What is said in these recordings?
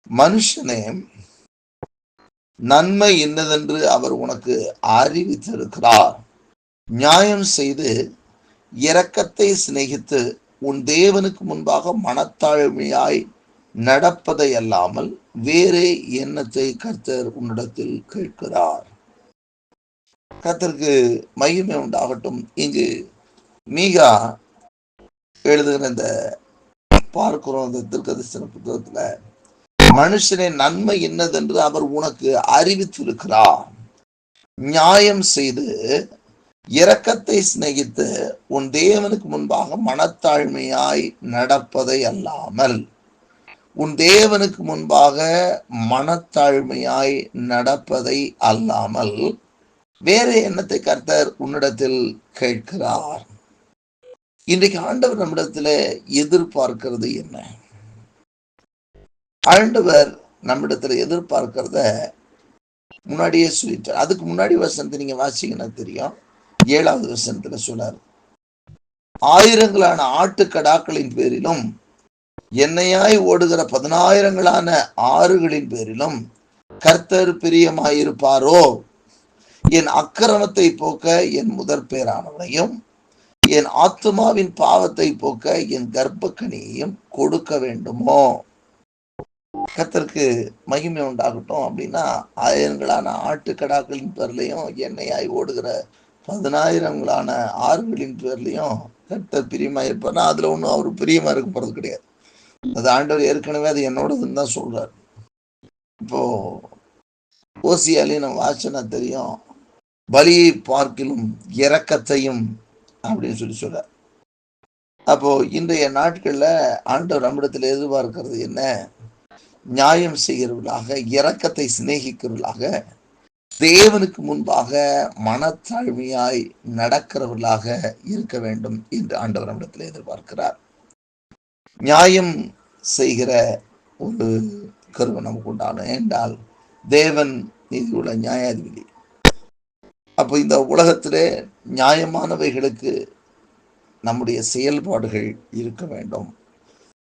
மனுஷனே, நன்மை என்னதென்று அவர் உனக்கு அறிவித்திருக்கிறார். நியாயம் செய்து இரக்கத்தை சிநேகித்து உன் தேவனுக்கு முன்பாக மனத்தாழ்மையாய் நடப்பதை அல்லாமல் வேறே எண்ணத்தை கர்த்தர் உன்னிடத்தில் கேட்கிறார். கர்த்தருக்கு மகிமை உண்டாகட்டும். இங்கு மீகா எழுதுகிற இந்த பார்க்கிறோம், இந்த தீர்க்கதரிசன புத்தகத்துல, மனுஷனே நன்மை என்னதென்று அவர் உனக்கு அறிவித்திருக்கிறார். நியாயம் செய்து இரக்கத்தை சிநேகித்து உன் தேவனுக்கு முன்பாக மனத்தாழ்மையாய் நடப்பதை அல்லாமல், உன் தேவனுக்கு முன்பாக மனத்தாழ்மையாய் நடப்பதை அல்லாமல் வேற எண்ணத்தை கர்த்தர் உன்னிடத்தில் கேட்கிறார். இன்றைக்கு ஆண்டவர் நம்மிடத்துல எதிர்பார்க்கிறது என்ன? ஆண்டவர் நம்மிடத்துல எதிர்பார்க்கிறத முன்னாடியே சொல்லிட்டார். அதுக்கு முன்னாடி வசனத்தை நீங்க வாசிங்கன்னா தெரியும். 7வது வசனத்துல சொன்னார், ஆயிரங்களான ஆட்டுக்கடாக்களின் பேரிலும் எண்ணெயாய் ஓடுகிற 10,000 ஆறுகளின் பேரிலும் கர்த்தர் பிரியமாயிருப்பாரோ? என் அக்கிரமத்தை போக்க என் முதற் பேரானவனையும் என் ஆத்துமாவின் பாவத்தை போக்க என் கர்ப்பக்கனியையும் கொடுக்க வேண்டுமோ? கர்த்தருக்கு மகிமை உண்டாகட்டும். அப்படின்னா ஆயிரங்களான ஆட்டுக்கடாக்களின் பேர்லையும் எண்ணெயாய் ஓடுகிற 10,000 ஆறுகளின் பேர்லையும் கர்த்தர் பிரியமா இருப்பார்னா அதுல ஒன்றும் அவர் பிரியமா இருக்க போறது கிடையாது. அது ஆண்டவர் ஏற்கனவே அது என்னோடதுன்னு தான் சொல்றாரு. இப்போ ஓசியாலையும் நம்ம வாசனை தெரியும், பலியை பார்க்கிலும் இரக்கத்தையும் அப்படின்னு சொல்றார். அப்போ இன்றைய நாட்கள்ல ஆண்டவர் நம்மிடத்தில் எதிர்பார்க்கிறது என்ன? நியாயம் செய்கிறவர்களாக, இரக்கத்தை சிநேகிக்கிறவர்களாக, தேவனுக்கு முன்பாக மனத்தாழ்மையாய் நடக்கிறவர்களாக இருக்க வேண்டும் என்று ஆண்டவர் நம்மிடத்தில் எதிர்பார்க்கிறார். நியாயம் செய்கிற ஒரு கருவை நமக்கு உண்டான என்றால் தேவன் நீதி உள்ள நியாயாதிபதி. அப்போ இந்த உலகத்திலே நியாயமானவைகளுக்கு நம்முடைய செயல்பாடுகள் இருக்க வேண்டும்.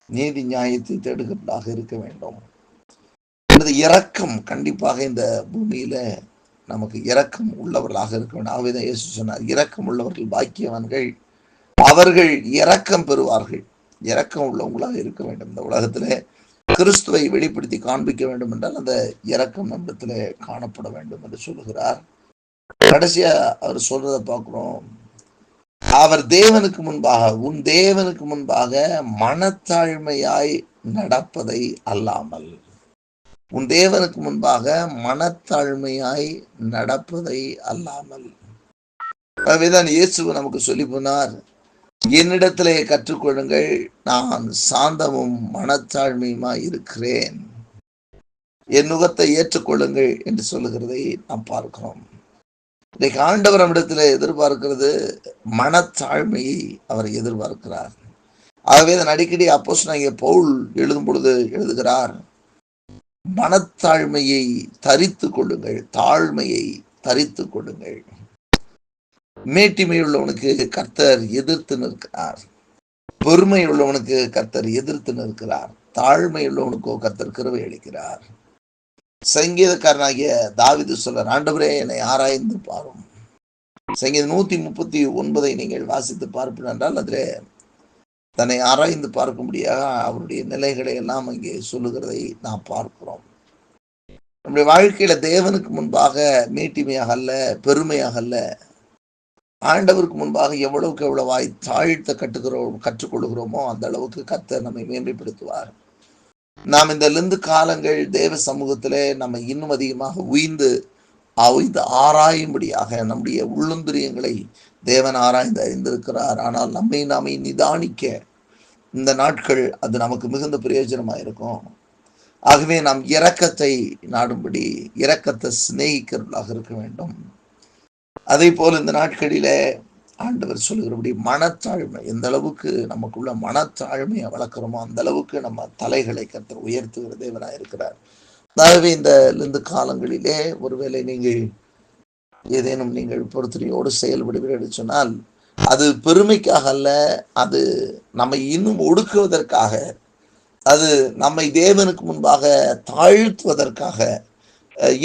நீதி நியாயத்தை தேடுகிறதாக இருக்க வேண்டும். இரக்கம் கண்டிப்பாக இந்த பூமியில நமக்கு இரக்கம் உள்ளவர்களாக இருக்க வேண்டும். ஆகவேதான் இயேசு சொன்னார், இரக்கம் உள்ளவர்கள் பாக்கியவான்கள், அவர்கள் இரக்கம் பெறுவார்கள். இரக்கம் உள்ளவங்களாக இருக்க வேண்டும். இந்த உலகத்திலே கிறிஸ்துவை வெளிப்படுத்தி காண்பிக்க வேண்டும் என்றால் அந்த இரக்கம் நம்மிடத்திலே காணப்பட வேண்டும் என்று சொல்லுகிறார். கடைசியா அவர் சொல்றதை பார்க்கிறோம், அவர் தேவனுக்கு முன்பாக, உன் தேவனுக்கு முன்பாக மனத்தாழ்மையாய் நடப்பதை அல்லாமல், உன் தேவனுக்கு முன்பாக மனத்தாழ்மையாய் நடப்பதை அல்லாமல். ஆகவேதான் இயேசு நமக்கு சொல்லி போனார், என்னிடத்திலே கற்றுக்கொள்ளுங்கள், நான் சாந்தமும் மனத்தாழ்மையுமாய் இருக்கிறேன், என் நுகத்தை ஏற்றுக்கொள்ளுங்கள் என்று சொல்லுகிறதை நாம் பார்க்கிறோம். இன்றைக்கு ஆண்டவர் நம்மிடத்தில் எதிர்பார்க்கிறது மனத்தாழ்மையை அவர் எதிர்பார்க்கிறார். ஆகவே அதன் அடிக்கடி அப்போஸ்தலனாகிய பவுல் எழுதும் பொழுது எழுதுகிறார், மனத்தாழ்மையை தரித்து கொள்ளுங்கள், தாழ்மையை தரித்து கொள்ளுங்கள். மேட்டிமை உள்ளவனுக்கு கர்த்தர் எதிர்த்து நிற்கிறார், பொறுமை உள்ளவனுக்கு கர்த்தர் எதிர்த்து நிற்கிறார், தாழ்மை உள்ளவனுக்கோ கர்த்தர் கிருபை அளிக்கிறார். சங்கீதக்காரனாகிய தாவீது சொல்றார், ஆண்டவரே என்னை ஆராய்ந்து பாரும். சங்கீதம் 139 நீங்கள் வாசித்து பார்ப்பீர்கள் என்றால் அதில் தன்னை ஆராய்ந்து பார்க்கும்படியாக அவருடைய நிலைகளை எல்லாம் அங்கே சொல்லுகிறதை நாம் பார்க்கிறோம். நம்முடைய வாழ்க்கையில தேவனுக்கு முன்பாக மேட்டிமையாக அல்ல, பெருமையாக அல்ல, ஆண்டவருக்கு முன்பாக எவ்வளவுக்கு எவ்வளவாய் தாழ்த்த கற்றுக்கொள்கிறோமோ அந்த அளவுக்கு கர்த்தர் நம்மை மேன்மைப்படுத்துவார். நாம் இந்த லிந்து காலங்கள் தேவ சமூகத்திலே நம்ம இன்னும் அதிகமாக உயிர்ந்து ஆராயும்படியாக நம்முடைய உள்ளந்திரியங்களை தேவன் ஆராய்ந்து அறிந்திருக்கிறார். ஆனால் நம்மை நாமே நிதானிக்க இந்த நாட்கள் அது நமக்கு மிகுந்த பிரயோஜனமாக இருக்கும். ஆகவே நாம் இரக்கத்தை நாடும்படி, இரக்கத்தை சிநேகிக்கிறவர்களாக இருக்க வேண்டும். அதே போல் இந்த நாட்களிலே ஆண்டவர் சொல்லுகிறபடி மனத்தாழ்மை, எந்த அளவுக்கு நமக்குள்ள மனத்தாழ்மையை வளர்க்கிறோமோ அந்த அளவுக்கு நம்ம தலைகளை கர்த்தர் உயர்த்துகிற தேவனாக இருக்கிறார். ஆகவே இந்த காலங்களிலே ஒருவேளை நீங்கள் ஏதேனும் நீங்கள் பொறுத்தனையோடு செயல்படுவீர்கள் சொன்னால் அது பெருமைக்காக அல்ல, அது நம்மை இன்னும் ஒடுக்குவதற்காக, அது நம்மை தேவனுக்கு முன்பாக தாழ்த்துவதற்காக,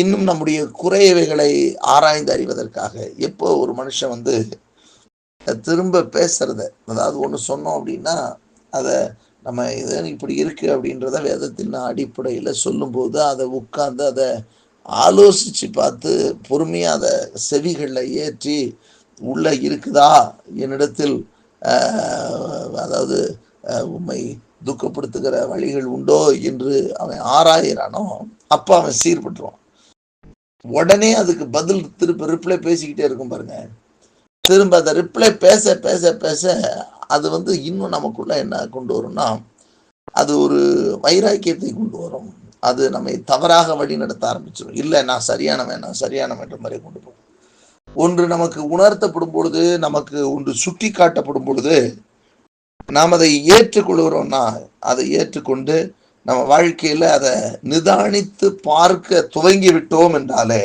இன்னும் நம்முடைய குறைவைகளை ஆராய்ந்து அறிவதற்காக. எப்போ ஒரு மனுஷன் திரும்ப பேசுறத, அதாவது ஒண்ணு சொன்னோம் அப்படின்னா, அத நம்ம இது இப்படி இருக்கு அப்படின்றத வேதத்தின் அடிப்படையில சொல்லும்போது, அத உட்கார்ந்து அத ஆலோசிச்சு பார்த்து, பொறுமையா அத செவிகள்ல ஏற்றி, உள்ள இருக்குதா என்னிடத்தில் அ அதாவது உம்மை துக்கப்படுத்துகிற வழிகள் உண்டோ என்று அவன் ஆராயிறானோ, அப்ப அவன் சீர்பட்டுருவான். உடனே அதுக்கு பதில் திருப்ப ரிப்ளை பேசிக்கிட்டே இருக்கும் பாருங்க. திரும்ப அத ரிப்ளை பேச, பேச, பேச அது இன்னும் நமக்குள்ள என்ன கொண்டு வரும்னா, அது ஒரு வைராக்கியத்தை கொண்டு வரும். அது நம்மை தவறாக வழிநடத்த ஆரம்பிச்சுரும். இல்ல நான் சரியானவன், நான் சரியானவன்ற மாரி கொண்டு போகும். ஒன்று நமக்கு உணர்த்தப்படும் பொழுது, நமக்கு ஒன்று சுட்டிக்காட்டப்படும் பொழுது, நாம் அதை ஏற்றுக்கொள்கிறோம்னா, அதை ஏற்றுக்கொண்டு நம்ம வாழ்க்கையில அத நிதானித்து பார்க்க துவங்கி விட்டோம் என்றாலே,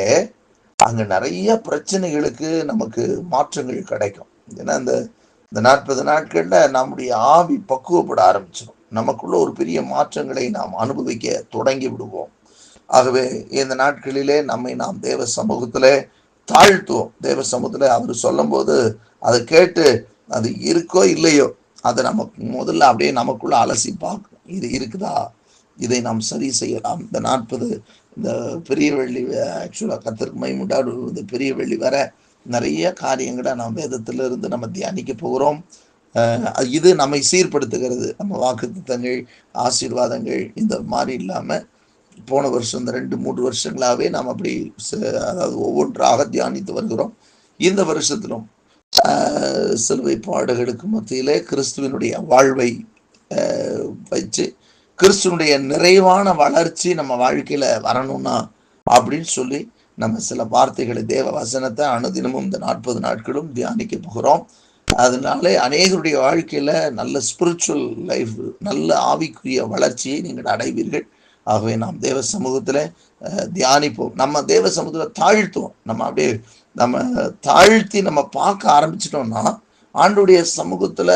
அங்க நெறைய பிரச்சனைகளுக்கு நமக்கு மாற்றங்கள் கிடைக்கும். ஏன்னா, இந்த இந்த 40 நாட்கள்ல நம்முடைய ஆவி பக்குவப்பட ஆரம்பிச்சிடும். நமக்குள்ள ஒரு பெரிய மாற்றங்களை நாம் அனுபவிக்க தொடங்கி விடுவோம். ஆகவே இந்த நாட்களிலே நம்மை நாம் தேவ சமூகத்திலே தாழ்த்துவோம். தேவ சமூகத்திலே அவர் சொல்லும்போது, அதை கேட்டு அது இருக்கோ இல்லையோ, அதை நமக்கு முதல்ல அப்படியே நமக்குள்ள அலசி பார்க்கணும். இது இருக்குதா? இதை நாம் சரி செய்யலாம். இந்த 40 இந்த பெரிய வெள்ளி ஆக்சுவலா கர்த்தருக்கு மகிமை உண்டாடுவது பெரிய வெள்ளி வர நிறைய காரியங்களை நாம் வேதத்திலிருந்து நம்ம தியானிக்க போகிறோம். இது நம்மை சீர்படுத்துகிறது. நம்ம வாக்குத்தத்தங்கள், ஆசீர்வாதங்கள் இந்த மாதிரி இல்லாம போன வருஷம் இந்த 2-3 வருஷங்களாவே நாம் அப்படி அதாவது ஒவ்வொன்றாக தியானித்து வருகிறோம். இந்த வருஷத்திலும் சிலுவை பாடுகளுக்கு மத்தியிலே கிறிஸ்துவனுடைய வாழ்வை வச்சு கிறிஸ்துவனுடைய நிறைவான வளர்ச்சி நம்ம வாழ்க்கையில வரணும்னா அப்படின்னு சொல்லி நம்ம சில வார்த்தைகளை தேவ வசனத்தை அனுதினமும் இந்த 40 நாட்களும் தியானிக்க போகிறோம். அதனாலே அநேகருடைய வாழ்க்கையில நல்ல ஸ்பிரிச்சுவல் லைஃப், நல்ல ஆவிக்குரிய வளர்ச்சியை நீங்கள் அடைவீர்கள். ஆகவே நாம் தேவ சமூகத்துல தியானிப்போம். நம்ம தேவ சமூகத்துல தாழ்த்துவோம். நம்ம அப்படியே நம்ம தாழ்த்தி நம்ம பார்க்க ஆரம்பிச்சிட்டோம்னா, ஆண்டுடைய சமூகத்துல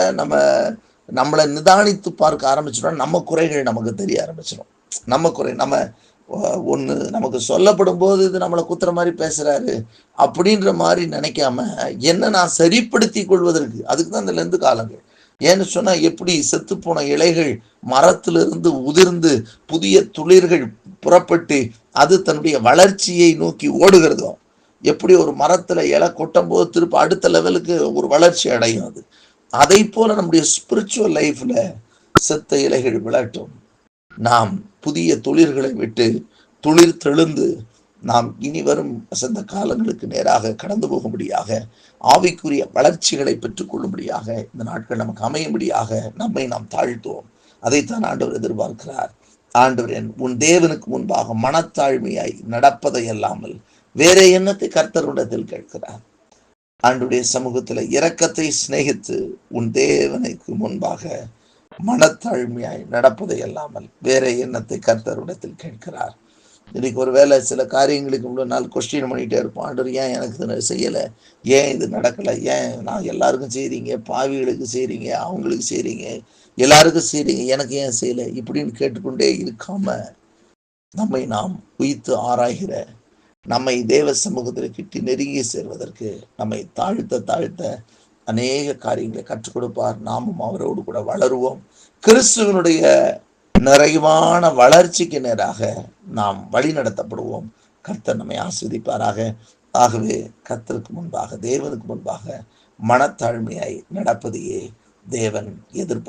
நம்மளை நிதானித்து பார்க்க ஆரம்பிச்சிட்டோம். நம்ம குறைகள் நமக்கு தெரிய ஆரம்பிச்சிடும். நம்ம குறை நம்ம ஒன்று நமக்கு சொல்லப்படும் போது இது நம்மளை குத்துற மாதிரி பேசுறாரு அப்படின்ற மாதிரி நினைக்காம, என்ன நான் சரிப்படுத்தி கொள்வதற்கு, அதுக்கு தான் இந்த லெந்து காலங்கள். ஏன்னு சொன்னா, எப்படி செத்து போன இலைகள் மரத்திலிருந்து உதிர்ந்து புதிய துளிர்கள் புறப்பட்டு அது தன்னுடைய வளர்ச்சியை நோக்கி ஓடுகிறதோ, எப்படி ஒரு மரத்துல இலை கொட்டும் போது திருப்ப அடுத்த லெவலுக்கு ஒரு வளர்ச்சி அடையும், அது அதை போல நம்முடைய ஸ்பிரிச்சுவல் லைஃப்ல செத்த இலைகள் விளட்டும். நாம் புதிய துளிர்களை விட்டு துளிர் தெழுந்து நாம் இனி வரும் வசந்த காலங்களுக்கு நேராக கடந்து போகும்படியாக, ஆவிக்குரிய வளர்ச்சிகளை பெற்றுக் கொள்ளும்படியாக, இந்த நாட்கள் நமக்கு அமையும்படியாக நம்மை நாம் தாழ்த்துவோம். அதைத்தான் ஆண்டவர் எதிர்பார்க்கிறார். ஆண்டவர் உன் தேவனுக்கு முன்பாக மனத்தாழ்மையாய் நடப்பதை அல்லாமல் வேற எண்ணத்தை கர்த்தருடத்தில் கேட்கிறார். ஆண்டுடைய சமூகத்துல இரக்கத்தை சிநேகித்து உன் தேவனுக்கு முன்பாக மனத்தாழ்மையாய் நடப்பதை அல்லாமல் வேற எண்ணத்தை கர்த்தருடத்தில் கேட்கிறார். இன்னைக்கு ஒரு வேலை சில காரியங்களுக்கு இவ்வளவு நாள் கொஸ்டின் பண்ணிட்டே இருப்போம். ஆண்டவர் ஏன் எனக்கு செய்யலை, ஏன் இது நடக்கலை, ஏன் நான் எல்லாருக்கும் செய்றீங்க, பாவிகளுக்கு செய்றீங்க, அவங்களுக்கு செய்றீங்க, எல்லாருக்கும் செய்றீங்க, எனக்கு ஏன் செய்யலை இப்படின்னு கேட்டுக்கொண்டே இருக்காம, நம்மை நாம் உய்த்து ஆராய்கிற, நம்மை தேவ சமூகத்தில் கிட்டி நெருங்கி சேர்வதற்கு நம்மை தாழ்த்த தாழ்த்த அநேக காரியங்களை கற்றுக் கொடுப்பார். நாமும் அவரோடு கூட வளருவோம். கிறிஸ்துவனுடைய நிறைவான வளர்ச்சிக்கு நேராக நாம் வழி நடத்தப்படுவோம். கர்த்தர் நம்மை ஆசீர்வதிப்பாராக. ஆகவே கர்த்தருக்கு முன்பாக, தேவனுக்கு முன்பாக மனத்தாழ்மையாய் நடப்பதையே தேவன் எதிர்பார்க்கிறார்.